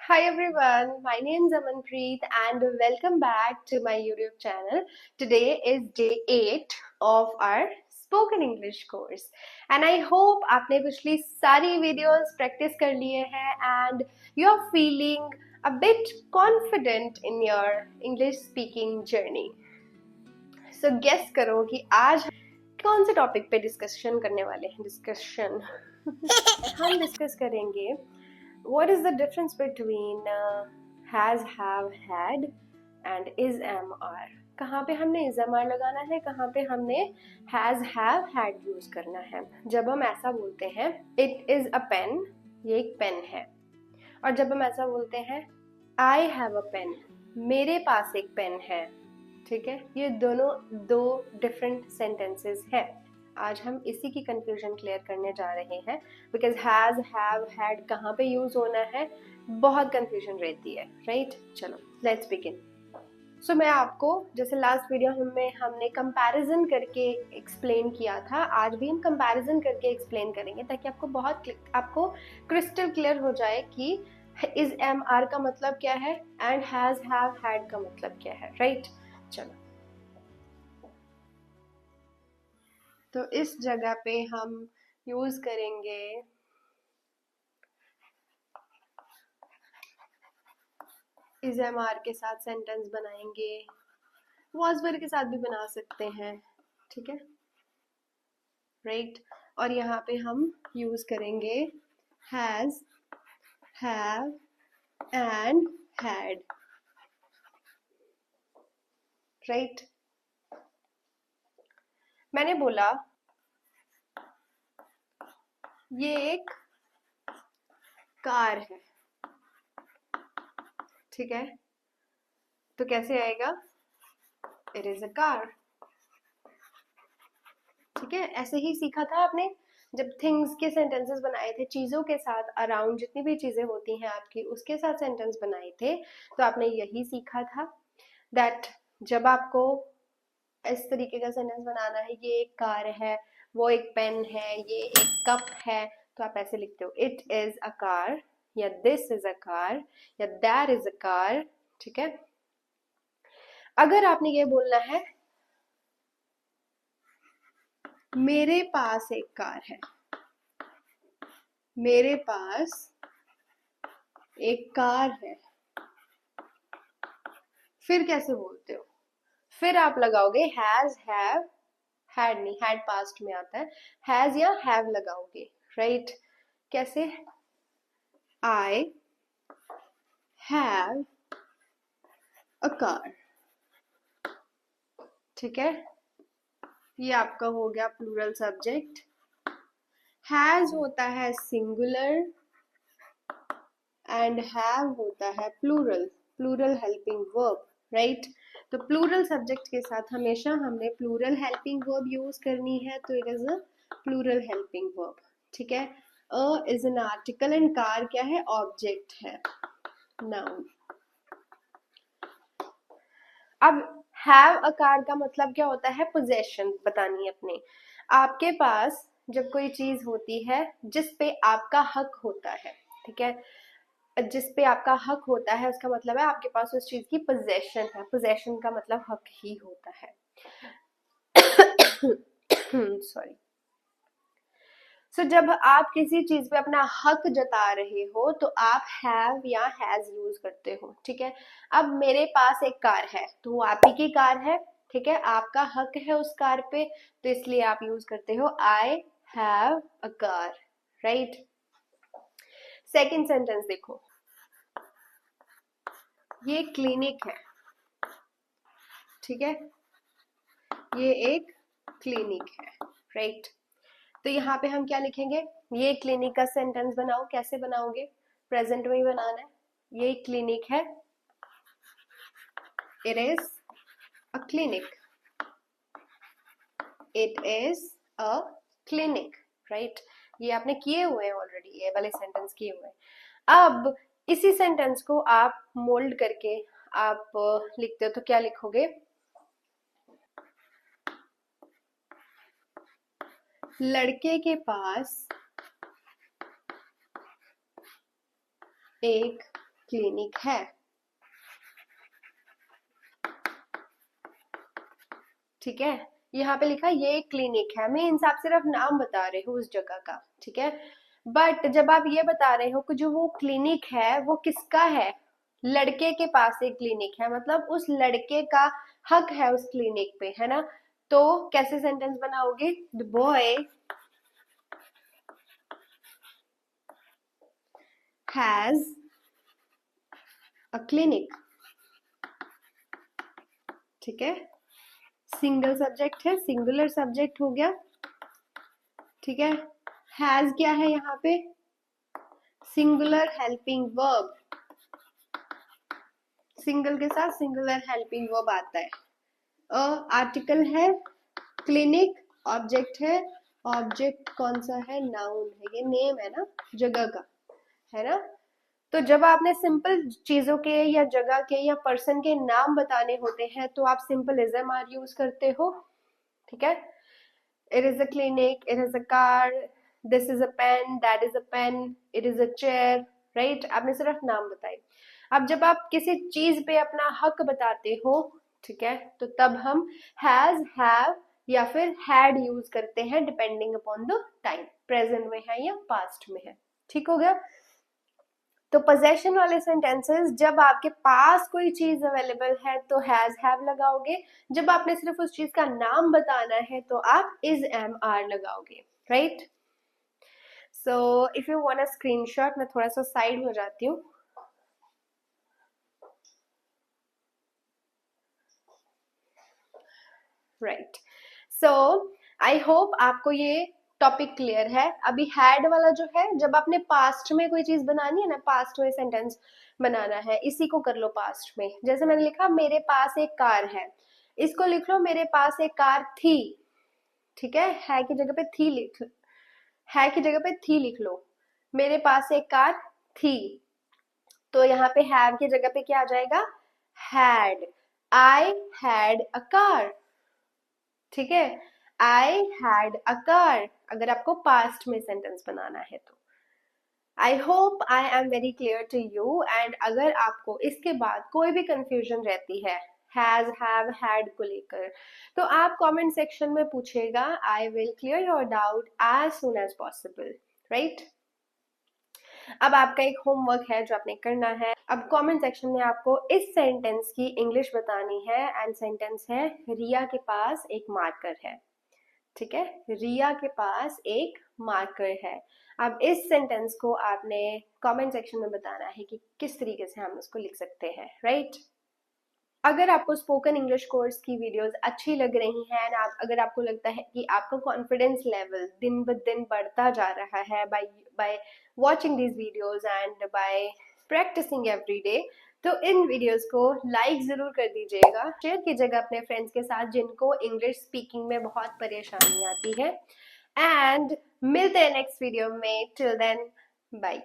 Hi everyone, my name is Amanpreet and welcome back to my YouTube channel. Today is day 8 of our spoken English course and I hope आपने पिछली सारी videos practice कर लिए हैं and you are feeling a bit confident in your English speaking journey. So guess करो कि आज कौन से टॉपिक पे डिस्कशन करने वाले हैं हम डिस्कस करेंगे what is the difference between has, have, had and is, am, are. कहाँ पे हमने is, am, are लगाना है, कहाँ पे हमने has, have, had यूज करना है. जब हम ऐसा बोलते हैं it is a pen, ये एक पेन है, और जब हम ऐसा बोलते हैं I have a pen, मेरे पास एक पेन है, ठीक है, ये दोनों दो डिफरेंट सेंटेंसेस है. आज हम इसी की कंफ्यूजन क्लियर करने जा रहे हैं बिकॉज हैज, हैव, हैड कहाँ पे यूज होना है, बहुत कंफ्यूजन रहती है, राइट? चलो लेट्स बिगिन. सो मैं आपको जैसे लास्ट वीडियो में हमने कंपैरिजन करके एक्सप्लेन किया था, आज भी हम कंपैरिजन करके एक्सप्लेन करेंगे ताकि आपको क्रिस्टल क्लियर हो जाए कि इज, एम, आर का मतलब क्या है एंड हैज, हैव, हैड का मतलब क्या है, राइट? चलो, तो इस जगह पे हम यूज करेंगे इज, एम, आर के साथ सेंटेंस बनाएंगे, वॉज वेयर के साथ भी बना सकते हैं, ठीक है, राइट? और यहाँ पे हम यूज करेंगे has, have and had, right? मैंने बोला ये एक कार है, ठीक है, तो कैसे आएगा? इट इज अ कार, ठीक है. ऐसे ही सीखा था आपने जब थिंग्स के सेंटेंसेस बनाए थे, चीजों के साथ अराउंड जितनी भी चीजें होती हैं आपकी उसके साथ सेंटेंस बनाए थे, तो आपने यही सीखा था दैट जब आपको इस तरीके का सेंटेंस बनाना है, ये एक कार है, वो एक पेन है, ये एक कप है, तो आप ऐसे लिखते हो इट इज अ कार, या दिस इज अ कार, या दैट इज अ कार, ठीक है. अगर आपने ये बोलना है मेरे पास एक कार है, मेरे पास एक कार है, फिर कैसे बोलते हो? फिर आप लगाओगे हैज, हैव, हैड नहीं, हैड पास्ट में आता है, हैज या हैव लगाओगे, राइट? कैसे? आई हैव अ कार, ठीक है, ये आपका हो गया प्लूरल सब्जेक्ट. हैज होता है सिंगुलर एंड हैव होता है plural, plural helping verb, right? तो प्लूरल सब्जेक्ट के साथ हमेशा हमने प्लूरल हेल्पिंग वर्ब यूज करनी है, तो it is a plural helping verb, ठीक है. A is an article and car क्या है? ऑब्जेक्ट है, नाउन. अब हैव अ कार का मतलब क्या होता है? पोजेशन बतानी है अपने. आपके पास जब कोई चीज होती है जिस पे आपका हक होता है, ठीक है, जिस पे आपका हक होता है उसका मतलब है आपके पास उस चीज की पोजेशन है. पोजेशन का मतलब हक ही होता है. सॉरी. सो जब आप किसी चीज पे अपना हक जता रहे हो तो आप हैव या हैज यूज करते हो, ठीक है. अब मेरे पास एक कार है तो वो आप ही की कार है, ठीक है, आपका हक है उस कार पे, तो इसलिए आप यूज करते हो I have a car, right? Second sentence देखो, ये क्लिनिक है, ठीक है, ये एक क्लिनिक है, राइट? तो यहाँ पे हम क्या लिखेंगे? ये क्लिनिक का सेंटेंस बनाओ. कैसे बनाओगे? प्रेजेंट में ही बनाना है. ये क्लिनिक है, it is a clinic, it is a clinic, right? ये आपने किए हुए हैं ऑलरेडी, ये वाले सेंटेंस किए हुए हैं. अब इसी सेंटेंस को आप मोल्ड करके आप लिखते हो तो क्या लिखोगे? लड़के के पास एक क्लिनिक है। ठीक है, यहाँ पे लिखा ये एक क्लिनिक है, मीन्स आप सिर्फ नाम बता रहे हो उस जगह का। ठीक है, बट जब आप ये बता रहे हो कि जो वो क्लिनिक है वो किसका है, लड़के के पास एक क्लिनिक है, मतलब उस लड़के का हक है उस क्लिनिक पे, है ना। तो कैसे सेंटेंस बनाओगे, the boy has a clinic. ठीक है, सिंगल सब्जेक्ट है, सिंगुलर सब्जेक्ट हो गया। ठीक है, हैज क्या है यहाँ पे, सिंगुलर हेल्पिंग वर्ब, सिंगल के साथ सिंगुलर हेल्पिंग वर्ब आता है। आर्टिकल है, क्लिनिक ऑब्जेक्ट है, ऑब्जेक्ट कौन सा है, नाउन है, ये नेम है ना जगह का, है ना। तो जब आपने सिंपल चीजों के या जगह के या पर्सन के नाम बताने होते हैं तो आप simple is am are use करते हो। ठीक है, it is a clinic, it is a car, this is a pen, that is a pen, it is a chair, right. आपने सिर्फ नाम बताए। अब जब आप किसी चीज पे अपना हक बताते हो, ठीक है, तो तब हम हैज, हैव या फिर हैड यूज करते हैं depending upon the time, present में है या पास्ट में है। ठीक हो गया। तो पोजेशन वाले सेंटेंसेस जब आपके पास कोई चीज अवेलेबल है तो हैज हैव लगाओगे, जब आपने सिर्फ उस चीज का नाम बताना है तो आप इज एम आर लगाओगे, right. So if you want a screenshot, मैं थोड़ा सा साइड हो जाती हूँ। राइट, सो आई होप आपको ये टॉपिक क्लियर है। अभी हैड वाला जो है, जब आपने पास्ट में कोई चीज बनानी है ना, पास्ट में सेंटेंस बनाना है, इसी को कर लो पास्ट में। जैसे मैंने लिखा मेरे पास एक कार है, इसको लिख लो मेरे पास एक कार थी। ठीक है की जगह पे थी लिख, है की जगह पे थी लिख लो, मेरे पास एक कार थी। तो यहाँ पे हैव की जगह पे क्या आ जाएगा, had, I had a car. ठीक है, आई हैड अ कार, अगर आपको पास्ट में सेंटेंस बनाना है तो। I hope I am very clear to you, and अगर आपको इसके बाद कोई भी कंफ्यूजन रहती है हैज, हैव, हैड को लेकर, तो आप कमेंट सेक्शन में पूछेगा। I will clear your doubt as soon as possible, right. अब आपका एक होमवर्क है जो आपने करना है। अब कमेंट सेक्शन में आपको इस सेंटेंस की इंग्लिश बतानी है, एंड सेंटेंस है रिया के पास एक मार्कर है। ठीक है, रिया के पास एक मार्कर है। अब इस सेंटेंस को आपने कमेंट सेक्शन में बताना है कि किस तरीके से हम इसको लिख सकते हैं, राइट। अगर आपको स्पोकन इंग्लिश कोर्स की वीडियोस अच्छी लग रही हैं, अगर आपको लगता है कि आपका कॉन्फिडेंस लेवल दिन ब दिन बढ़ता जा रहा है by watching these videos and by practicing every day, तो इन वीडियोस को लाइक जरूर कर दीजिएगा, शेयर कीजिएगा अपने फ्रेंड्स के साथ जिनको इंग्लिश स्पीकिंग में बहुत परेशानी आती है। एंड मिलते हैं नेक्स्ट वीडियो में, टिल देन बाय।